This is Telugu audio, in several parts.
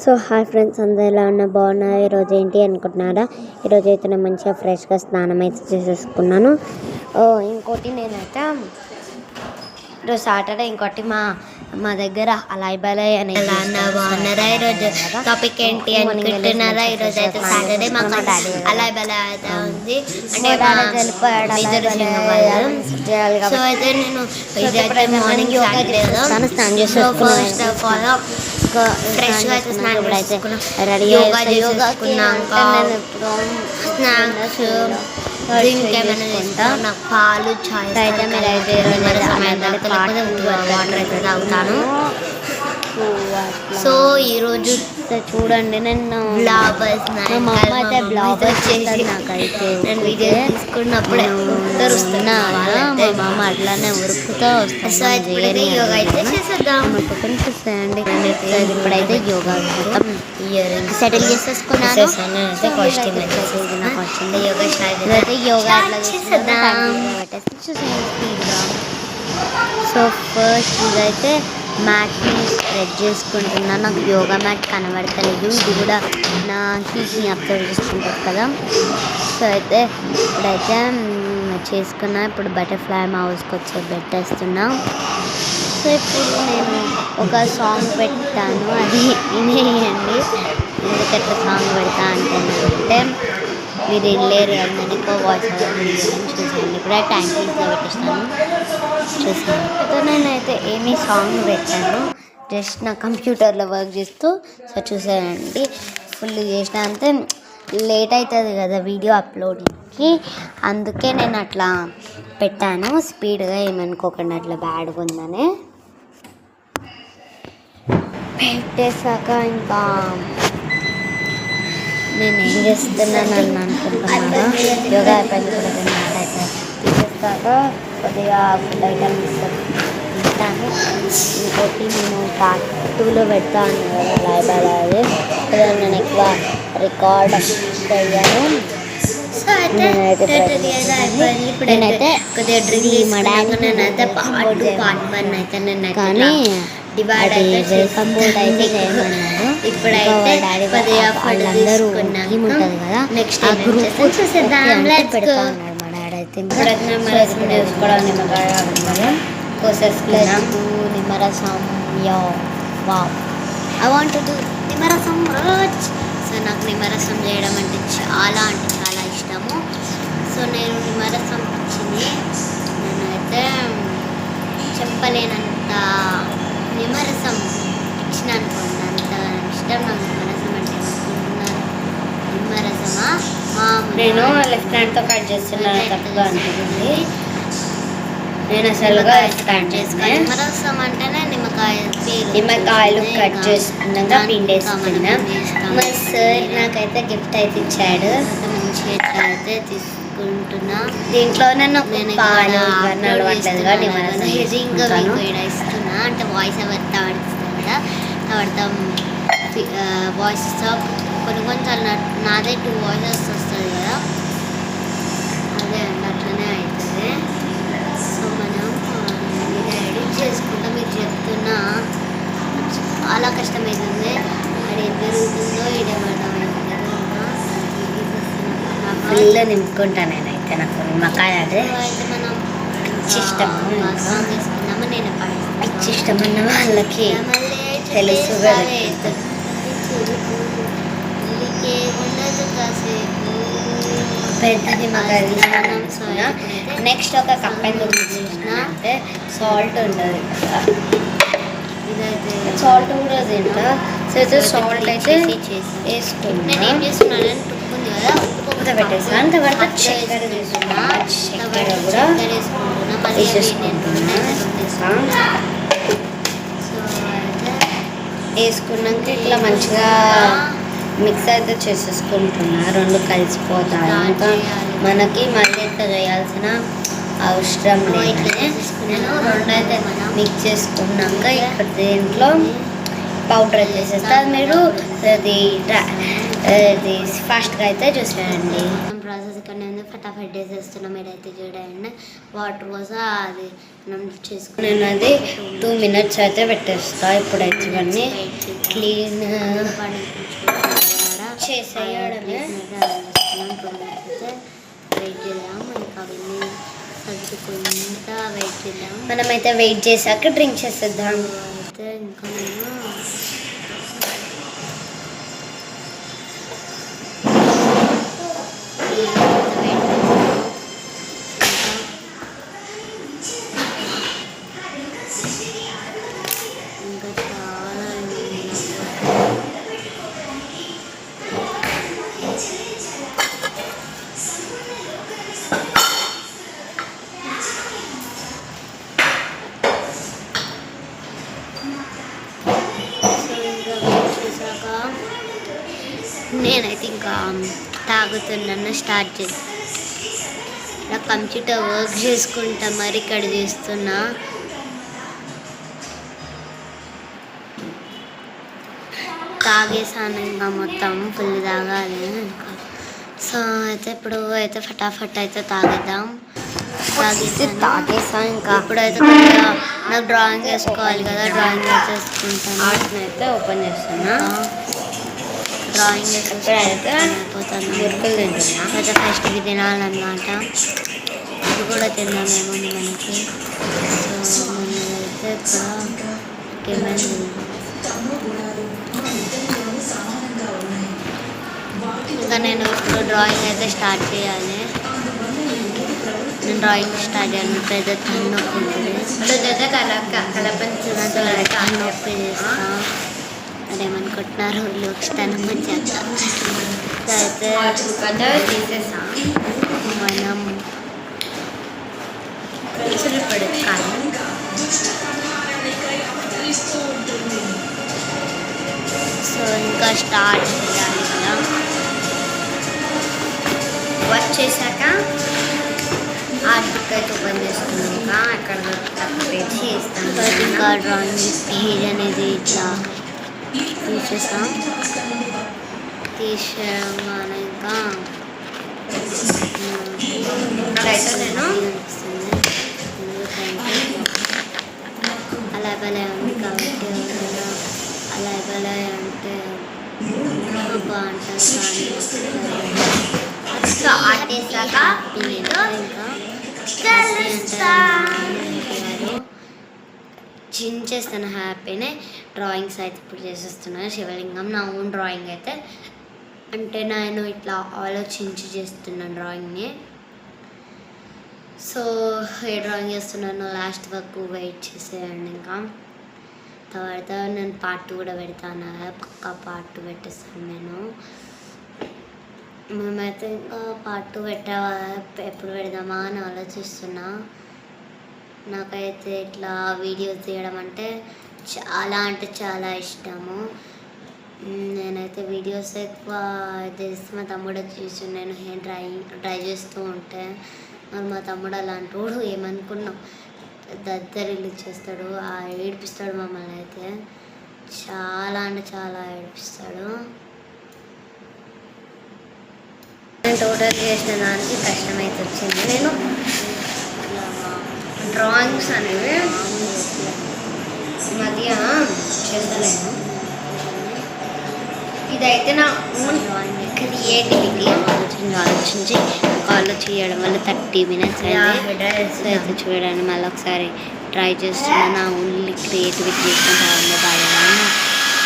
సో హాయ్ ఫ్రెండ్స్, అందరూ ఎలా ఉన్నా బాగున్నారు. ఈరోజు ఏంటి అనుకుంటున్నారా? ఈరోజు అయితే నేను మంచిగా ఫ్రెష్గా స్నానం అయితే చేసేసుకున్నాను. ఇంకోటి నేనైతే ఈరోజు సాటర్డే, ఇంకోటి మా దగ్గర అలాయ్ బలాయ్ అని బాగున్నారా? ఈరోజు టాపిక్ ఏంటి అనుకుంటున్నారా? ఈరోజు అయితే సాటర్డే మాకు అలాయ్ బలాయ్ అయితే ఉంది. అంటే సో అయితే నేను ఇదైతే మార్నింగ్ స్నానం చేసేసుకున్నాను. ఫ్రెష్గా అయితే స్నానం చేసుకున్నాం, యోగా చేసుకున్నాక స్నాక్స్ ఇంకేమైనా తీసుకుంటాం. నాకు పాలు చాయ్ అయితే వాటర్ అయితే తాగుతాను. సో ఈరోజు చూడండి, నేను బ్లాబర్స్ మా అమ్మ అయితే బ్లాబర్స్ చేసి నాకైతే నేను వీడియో తీసుకున్నప్పుడే ఉరుకుతున్నా. మా అమ్మ అట్లానే ఉరుకుతూ వస్తాను. యోగా అయితే చేసేద్దాం. చూస్తాయండి, ఇప్పుడైతే యోగా సెటిల్ చేసేసుకున్నాను. యోగా సో ఫస్ట్ ఇదైతే మ్యాట్ని స్ప్రెడ్ చేసుకుంటున్నాను. నాకు యోగా మ్యాట్ కనబడతలేదు. ఇది కూడా నా హీట్ని అబ్జర్వ్ చేసుకుంటుంది కదా. సో అయితే ఇప్పుడైతే చేసుకున్నా. ఇప్పుడు బటర్ఫ్లై హౌస్కి వచ్చి పెట్టేస్తున్నా. సో ఇప్పుడు నేను ఒక సాంగ్ పెడతాను, అది వినేయండి. ఎందుకట్లా సాంగ్ పెడతా అంటే మీరు వెళ్ళలేరు అని ఎక్కువ వాయిస్ చూసాను. ఇప్పుడే టైం పీస్లో పెట్టేస్తాను, చూసాను. నేనైతే ఏమీ సాంగ్ పెట్టాను, జస్ట్ నా కంప్యూటర్లో వర్క్ చేస్తూ. సో చూసానండి, ఫుల్ చేసిన అంతే లేట్ అవుతుంది కదా వీడియో అప్లోడింగ్కి, అందుకే నేను అట్లా పెట్టాను. స్పీడ్గా ఏమనుకోకుండా అట్లా బ్యాడ్గా ఉందని పెట్టేశాక ఇంకా నేను ఏం చేస్తున్నాను అని అనుకుంటున్నాను. యోగా అయిపోయింది కూడా అయితే తీసేస్తాక కొద్దిగా ఫుడ్ ఐటమ్స్ తింటాను. ఇంకోటి నేను పార్ట్ 2లో పెడతాను అలాయ్ నేను ఎక్కువ రికార్డ్ అయ్యాను. నేనైతే కానీ వెల్కమ్ బోర్డ్ అయితే చేయమన్నారు. ఇప్పుడైతే వాళ్ళందరూ టీమ్ ఉంటుంది కదా, ఆ గ్రూప్ పెడతా ఉన్నాడు మా డాడీ అయితే. నిమ్మరసం wow, I want to do నిమ్మరసం మచ్. సో నాకు నిమ్మరసం చేయడం అంటే చాలా ఇష్టము. సో నేను నిమ్మరసం ఇచ్చింది, నేనైతే చెప్పలేనంత నిమ్మరసం ఇచ్చిన అనుకోండి, అంత ఇష్టం నాకు నిమ్మరసం అంటే. అనుకుంటున్నారు నిమ్మరసమా? నేను లెఫ్ట్ హ్యాండ్తో కట్ చేస్తున్నాను, తప్పుగా అనిపిస్తుంది. నేను అసలుగా స్టార్ట్ చేసుకున్నాను. నిమ్మరసం అంటేనే నిమ్మకాయలు కట్ చేసుకున్నాక పిండేసుకున్నా. మా సార్ నాకైతే గిఫ్ట్ అయితే ఇచ్చాడు, మంచిగా అయితే తీసుకుంటున్నా. దీంట్లో నేను పాలు అలవాట్లేదుగా నిమ్మరసం ఇస్తున్నా, అంటే వాయిస్ ఎవరు తాడిస్తాం కదా, తాడతాం వాయిస్ కొన్ని నాదే 2 వాయిసెస్ వస్తుంది కదా, అదే అండి అట్లనే అవుతుంది. సో మనం ఇది ఎడిట్ చేసుకుంటాం. మీరు చెప్తున్నా చాలా కష్టమవుతుంది, అది ఏం జరుగుతుందో ఇదేమన్నా ఫుల్ నింపుకుంటాను నేనైతే. నాకు నిమ్మకాయ అదే అయితే మనం ఇష్టం చేసుకున్నాము. నేను ఇష్టం అన్న వాళ్ళకి తెలుసు కదా. ఉండదు కాసేపు పెద్ద నిమ్మకాయ తీసుకున్నా. నెక్స్ట్ ఒక కప్ ఎందుకు తీసుకున్నా అంటే సాల్ట్ ఉండదు కదా, ఇదైతే సాల్ట్ కూడా తింటా. సో అయితే సాల్ట్ అయితే వేసుకున్నా. నేను ఏం చేస్తున్నాను, టుక్కుంది కదా, ఉప్పు పెట్టేసాను. అంత తర్వాత చక్కెర తీసుకున్నా, చక్కెర కూడా వేసేసుకుంటున్నా. వేసుకున్నాక ఇట్లా మంచిగా మిక్స్ అయితే చేసేసుకుంటున్నా, 2 కలిసిపోతాయి. ఇంకా మనకి మళ్ళీ ఇట్లా చేయాల్సిన అవసరం లేదు. నేను 2 అయితే మిక్స్ చేసుకున్నాక ఇక్కడ దీంట్లో పౌడర్ చేసేస్తారు. మీరు అది ఫాస్ట్గా అయితే చూసేయండి. ప్రాసెస్ ఇక్కడ నేను ఫటాఫట్ చేసేస్తున్నాం. మీరైతే చూడండి వాటర్ పోసా అది మనం చేసుకుని నేను అది 2 minutes అయితే పెట్టేస్తా. ఇప్పుడైతే ఇవన్నీ క్లీన్ చేసేయడమే. వెయిట్ చేద్దాం. ఇంకా అవన్నీ సర్దుకుంటా వెయిట్ చేద్దాం. మనమైతే వెయిట్ చేశాక డ్రింక్ చేసేద్దాం. అయితే ఇంకా నేను ఇంకా చాలా నేనైతే ఇంకా తాగుతున్నాను. స్టార్ట్ చేసి ఇలా కంప్యూటర్ వర్క్ చేసుకుంటా మరి ఇక్కడ చేస్తున్నా. తాగేసాను ఇంకా మొత్తం ఫుల్ తాగాలి ఇంకా. సో అయితే ఇప్పుడు అయితే ఫటాఫట్ అయితే తాగేద్దాం. తాగేసా. ఇంకా ఇప్పుడైతే కొద్దిగా నాకు డ్రాయింగ్ వేసుకోవాలి కదా, డ్రాయింగ్ వేసేసుకుంటాను. ఆర్ట్ని అయితే ఓపెన్ చేస్తున్నా. డ్రాయింగ్ ఇప్పుడైతే అయిపోతాను. మురుకులు తింటున్నా. అయితే ఫస్ట్ ఇది తినాలన్నమాట. ఇది కూడా తిన్నామేమో మనకి. సో మనమైతే ఇక్కడ ఏమైనా ఇంకా నేను ఇప్పుడు డ్రాయింగ్ అయితే స్టార్ట్ చేయాలి. నేను డ్రాయింగ్ స్టార్ట్ చేయాలి. అయితే తన్నొప్పి తన్నొప్పి చేస్తా. అదేమనుకుంటున్నారు లోక్షణం వచ్చాక. అయితే తీసేసా. మనం సో ఇంకా స్టార్ట్ చేయాలి కదా. వర్క్ చేశాక ఆర్ట్ బుక్ అయితే ఓపెన్ చేసుకున్నాక అక్కడ పెట్టి ఇస్తాను. ఇంకా డ్రాయింగ్ పేజ్ అనేది ఇట్లా తీసేసాం. తీసేయడం ఇంకా అదైతే నేను అలా భలే ఉంది కాబట్టి అలా భలే అంటే బాగుంటుంది. సో ఆర్ట్ చేశాక ఇంకా చించేస్తాను హ్యాపీనే. డ్రాయింగ్స్ అయితే ఇప్పుడు చేసేస్తున్నాను. శివలింగం నా ఓన్ డ్రాయింగ్ అయితే, అంటే నేను ఇట్లా ఆలోచించి చేస్తున్నాను డ్రాయింగ్ని. సో ఏ డ్రాయింగ్ చేస్తున్నాను లాస్ట్ వరకు వెయిట్ చేసేయండి. ఇంకా తర్వాత నేను పార్ట్ 2 కూడా పెడతాను. పక్కా పార్ట్ 2 పెట్టేస్తాను నేను. మేమైతే ఇంకా పార్ట్ 2 ఎప్పుడు పెడదామా అని ఆలోచిస్తున్నా. నాకైతే ఇట్లా వీడియోస్ తీయడం అంటే చాలా ఇష్టము. నేనైతే వీడియోస్ ఎక్కువ చేసి మా తమ్ముడు చూసి నేను ట్రై చేస్తూ ఉంటే మరి మా తమ్ముడు అలాంటి వాడు ఏమనుకున్నాం దద్దరిల్లు చేస్తాడు, ఏడిపిస్తాడు మమ్మల్ని. అయితే చాలా అంటే చాలా ఏడిపిస్తాడు. నేను టోటల్ చేసిన దానికి కష్టమైతే వచ్చింది. నేను డ్రాయింగ్స్ అనేవి ఈ మధ్య చేస్తలేను. ఇదైతే నా ఓన్ క్రియేటివిటీ. ఆలోచించి కాల్లో చేయడం వల్ల 30 minutes అయితే చూడండి. మళ్ళీ ఒకసారి ట్రై చేస్తున్నా. నా ఓన్లీ క్రియేటివిటీ చేసుకుంటా బాగా.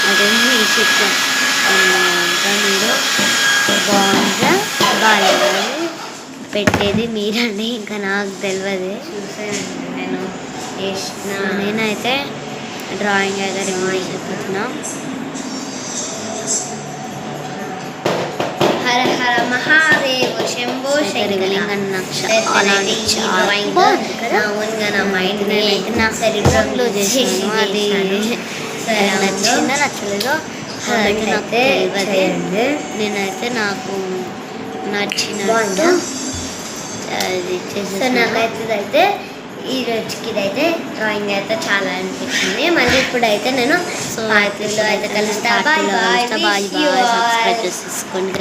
అదేమి చెప్తాను మీరు బాగుందా బాగా పెట్టేది మీరండి, ఇంకా నాకు తెలియదు. చూసానండి నేను చేసిన. నేనైతే డ్రాయింగ్ అయితే రిమైండ్ అయిపోతున్నా. హర హర మహాదేవ శంభో శంకరలింగం నాకు నా మైండ్ నా సెరిబ్రమ్లో చేసాను. అది నచ్చిందా నచ్చలేదో అదైతే నాకు తెలియదు. నేనైతే నాకు నచ్చినట్టు అది సో నాకైతే అయితే ఈ రోజుకి ఇదైతే డ్రాయింగ్ అయితే చాలా అనిపించింది. మళ్ళీ ఇప్పుడైతే నేను సో పార్టీలో అయితే కలుస్తా. Bye bye. Bye bye. Subscribe చేసుకోండి.